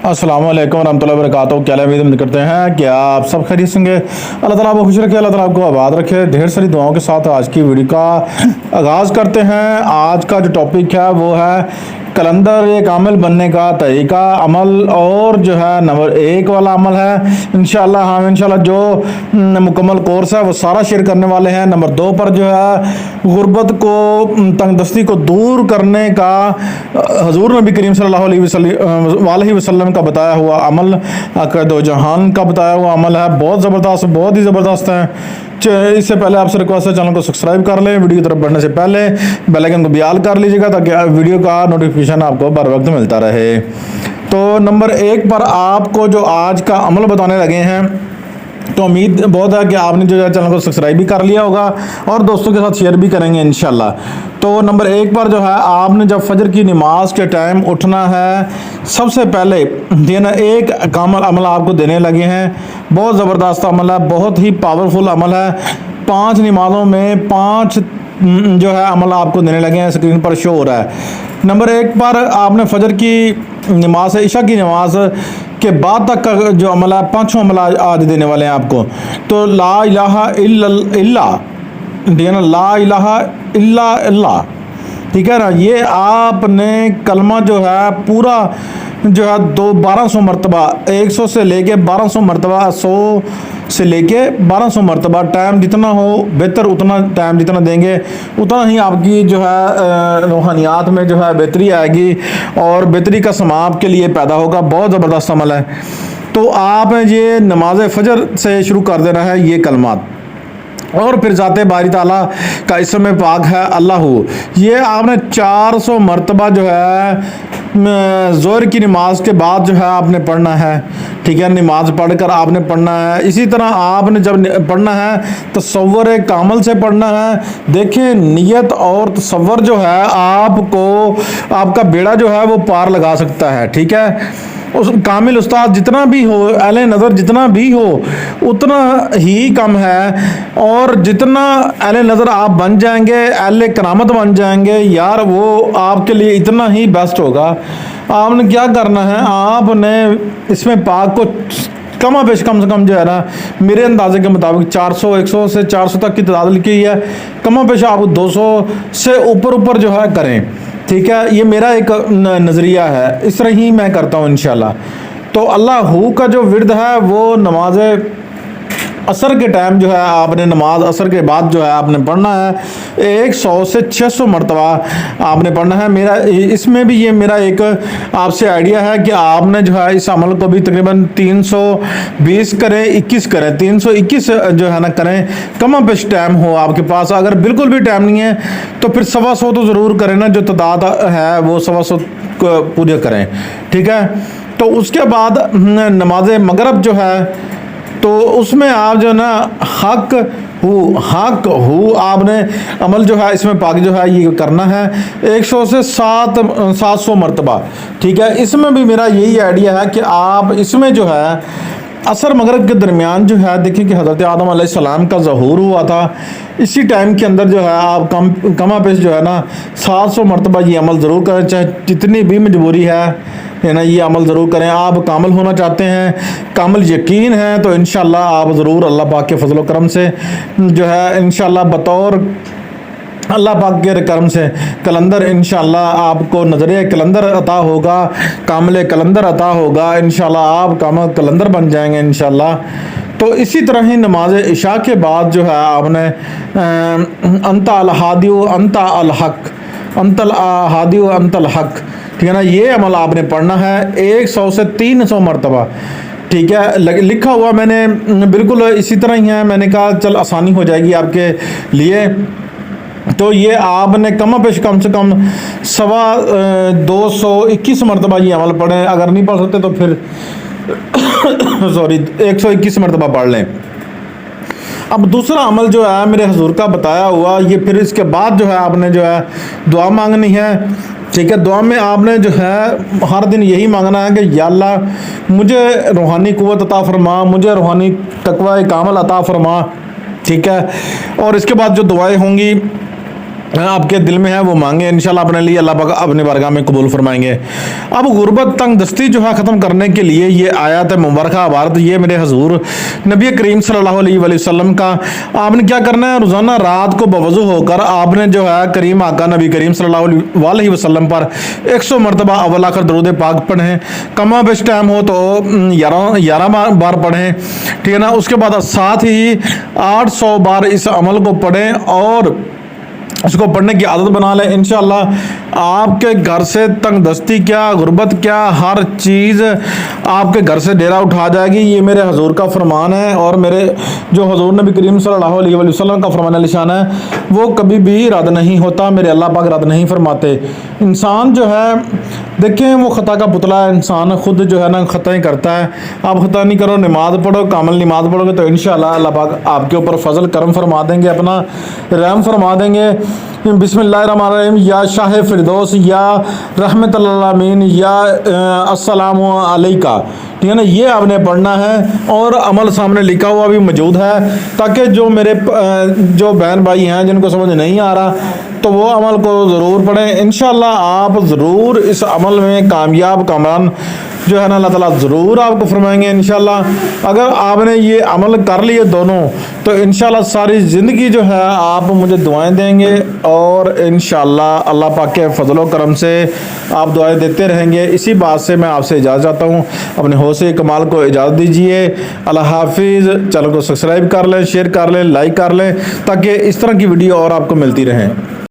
अस्सलाम वालेकुम रहमतुल्लाहि व बरकातहू। क्या उम्मीद करते हैं कि आप सब खैरियत से होंगे। अल्लाह ताला आपको खुश रखे, अल्लाह ताला आपको आबाद रखे। ढेर सारी दुआओं के साथ आज की वीडियो का आगाज़ करते हैं। आज का जो टॉपिक है वो है कलंदर एक अमल बनने का तरीका अमल, और जो है नंबर 1 वाला अमल है इंशाल्लाह। हम इंशाल्लाह जो मुकम्मल कोर्स है वो सारा शेयर करने वाले हैं। नंबर 2 पर जो है गुर्बत को, तंगदस्ती को दूर करने का हजूर नबी करीम सल्लल्लाहु अलैहि वसल्लम का बताया हुआ अमल, दो जहान का बताया हुआ अमल है। बहुत ज़बरदस्त, बहुत ही ज़बरदस्त है। इससे पहले आपसे रिक्वेस्ट है चैनल को सब्सक्राइब कर लें। वीडियो की तरफ बढ़ने से पहले बेल आइकन को भी ऑल कर लीजिएगा ताकि वीडियो का नोटिफिकेशन आपको बर वक्त मिलता रहे। तो नंबर 1 पर आपको जो आज का अमल बताने लगे हैं, तो उम्मीद बहुत है कि आपने जो है चैनल को सब्सक्राइब भी कर लिया होगा और दोस्तों के साथ शेयर भी करेंगे इंशाल्लाह। तो नंबर 1 पर जो है आपने जब फजर की नमाज के टाइम उठना है, सबसे पहले देना एक कामल अमल आपको देने लगे हैं। बहुत ज़बरदस्त अमल है, बहुत ही पावरफुल अमल है। 5 नमाज़ों में 5 जो है अमल आपको देने लगे हैं, स्क्रीन पर शो हो रहा है। नंबर 1 पर आपने फजर की नमाज से इशा की नमाज के बाद तक का जो अमल है, 5 अमल आज देने वाले हैं आपको। तो ला इलाहा इल्ला, ठीक है ना, ला इलाहा इल्ला अल्लाह, ठीक है ना। ये आपने कलमा जो है पूरा जो है 1200 मरतबा, 100 से लेके 1200 मरतबा, 100 से लेके 1200 मरतबा, टाइम जितना हो बेहतर, उतना टाइम जितना देंगे उतना ही आपकी जो है रूहानियात में जो है बेहतरी आएगी और बेहतरी का समा आपके लिए पैदा होगा। बहुत ज़बरदस्त अमल है। तो आप ये नमाज फजर से शुरू कर देना है ये कलमात, और फिर ज़ाते बारी ताला का इसम पाक है अल्लाह। ये आपने 400 मरतबा जो है ज़ोहर की नमाज के बाद जो है आपने पढ़ना है, ठीक है। नमाज पढ़कर आपने पढ़ना है। इसी तरह आपने जब पढ़ना है तसव्वुर कामल से पढ़ना है। देखिए नियत और तसव्वुर जो है आपको, आपका बेड़ा जो है वो पार लगा सकता है, ठीक है। उस कामिल उस्ताद जितना भी हो, अहले नज़र जितना भी हो, उतना ही कम है। और जितना अहले नज़र आप बन जाएंगे, अहले करामत बन जाएंगे यार, वो आपके लिए इतना ही बेस्ट होगा। आपने क्या करना है, आपने इसमें पाक को कम से कम जो है ना, मेरे अंदाजे के मुताबिक 400, 100 से 400 तक की तादाद लिखी है। कम पेश आप 200 से ऊपर जो है करें, ठीक है। ये मेरा एक नज़रिया है, इस तरह ही मैं करता हूँ इंशाल्लाह। तो अल्लाह का जो विर्द है वो नमाज असर के टाइम जो है आपने नमाज असर के बाद जो है आपने पढ़ना है 100 से 600 मरतबा आपने पढ़ना है। मेरा इसमें भी ये मेरा एक आपसे आइडिया है कि आपने जो है इस अमल को भी तकरीबन 320 करें, 21 करें, 321 जो है ना करें। कम पेश टाइम हो आपके पास, अगर बिल्कुल भी टाइम नहीं है तो फिर 125 तो ज़रूर करें ना, जो तादाद है वो 125 को पूरे करें, ठीक है। तो उसके बाद नमाज मगरब जो है, तो उसमें आप जो है ना हक हू आपने अमल जो है इसमें पाक जो है ये करना है 100 से 700 मरतबा, ठीक है। इसमें भी मेरा यही आइडिया है कि आप इसमें जो है असर मगरब के दरमियान जो है, देखिए कि हज़रत आदम अलैहिस्सलाम का ज़हूर हुआ था, इसी टाइम के अंदर जो है आप कमा पेश जो है ना 700 मरतबा ये अमल ज़रूर करें, चाहे जितनी भी मजबूरी है ना, ये अमल ज़रूर करें। आप कामिल होना चाहते हैं, कामिल यकीन है, तो इंशाल्लाह आप ज़रूर अल्लाह पाक के फजल करम से जो है इंशाल्लाह बतौर अल्लाह पाक के करम से कलंदर इंशाल्लाह आपको नज़रिया कलंदर अता होगा, कामिल कलंदर अता होगा। इंशाल्लाह आप कामिल कलंदर बन जाएंगे इंशाल्लाह। तो इसी तरह ही नमाज इशा के बाद जो है आपने अंता अल हादी अंता अल हक, अंतल हादी अंतल हक, ठीक है ना, ये अमल आपने पढ़ना है 100 से 300 मरतबा, ठीक है। लिखा हुआ मैंने बिल्कुल इसी तरह ही है, मैंने कहा चल आसानी हो जाएगी आपके लिए। तो ये आपने कम से कम 221 मरतबा ये अमल पढ़ें। अगर नहीं पढ़ सकते तो फिर सॉरी 121 मरतबा पढ़ लें। अब दूसरा अमल जो है मेरे हुजूर का बताया हुआ, ये फिर इसके बाद जो है आपने जो है दुआ मांगनी है, ठीक है। दुआ में आपने जो है हर दिन यही मांगना है कि या अल्लाह मुझे रूहानी कुव्वत अता फरमा, मुझे रूहानी तकवा कामल अता फरमा, ठीक है। और इसके बाद जो दुआएं होंगी آپ کے دل میں ہے وہ مانگیں، انشاءاللہ اپنے لیے اللہ پاک اپنی بارگاہ میں قبول فرمائیں گے۔ اب غربت تنگ دستی جو ہے ختم کرنے کے لیے یہ آیات مبارکہ عبارت یہ میرے حضور نبی کریم صلی اللہ علیہ وآلہ وسلم کا آپ نے کیا کرنا ہے، روزانہ رات کو بوضو ہو کر آپ نے جو ہے کریم آقا نبی کریم صلی اللہ علیہ وسلم پر 100 مرتبہ اول آخر درود پاک پڑھیں، کما بیش ٹائم ہو تو 11 بار پڑھیں، ٹھیک ہے نا۔ اس کے بعد ساتھ ہی 800 بار اس عمل کو پڑھیں اور اس کو پڑھنے کی عادت بنا لیں۔ انشاءاللہ آپ کے گھر سے تنگ دستی کیا، غربت کیا، ہر چیز آپ کے گھر سے ڈیرا اٹھا جائے گی۔ یہ میرے حضور کا فرمان ہے اور میرے جو حضور نبی کریم صلی اللہ علیہ وآلہ وسلم کا فرمان نشان ہے وہ کبھی بھی رد نہیں ہوتا، میرے اللہ پاک رد نہیں فرماتے۔ انسان جو ہے دیکھیں وہ خطا کا پتلا ہے، انسان خود جو ہے نا خطا ہی کرتا ہے۔ آپ خطا نہیں کرو، نماز پڑھو، کامل نماز پڑھو گے تو انشاءاللہ اللہ پاک آپ کے اوپر فضل کرم فرما دیں گے، اپنا رحم فرما دیں گے۔ بسم اللہ الرحمن الرحیم، یا شاہ فردوس، یا رحمت للعالمین، یا السلام علیکہ، ٹھیک ہے نا، یہ آپ نے پڑھنا ہے اور عمل سامنے لکھا ہوا بھی موجود ہے تاکہ جو میرے جو بہن بھائی ہیں جن کو سمجھ نہیں آ رہا تو وہ عمل کو ضرور پڑھیں۔ انشاءاللہ آپ ضرور اس عمل میں کامیاب کامران جو ہے نا اللہ تعالیٰ ضرور آپ کو فرمائیں گے انشاءاللہ۔ اگر آپ نے یہ عمل کر لیے دونوں تو انشاءاللہ ساری زندگی جو ہے آپ مجھے دعائیں دیں گے اور انشاءاللہ اللہ پاک کے فضل و کرم سے آپ دعائیں دیتے رہیں گے۔ اسی بات سے میں آپ سے اجازت چاہتا ہوں، اپنے حوصلے کمال کو اجازت دیجیے۔ اللہ حافظ۔ چینل کو سبسکرائب کر لیں، شیئر کر لیں، لائک کر لیں تاکہ اس طرح کی ویڈیو اور آپ کو ملتی رہیں۔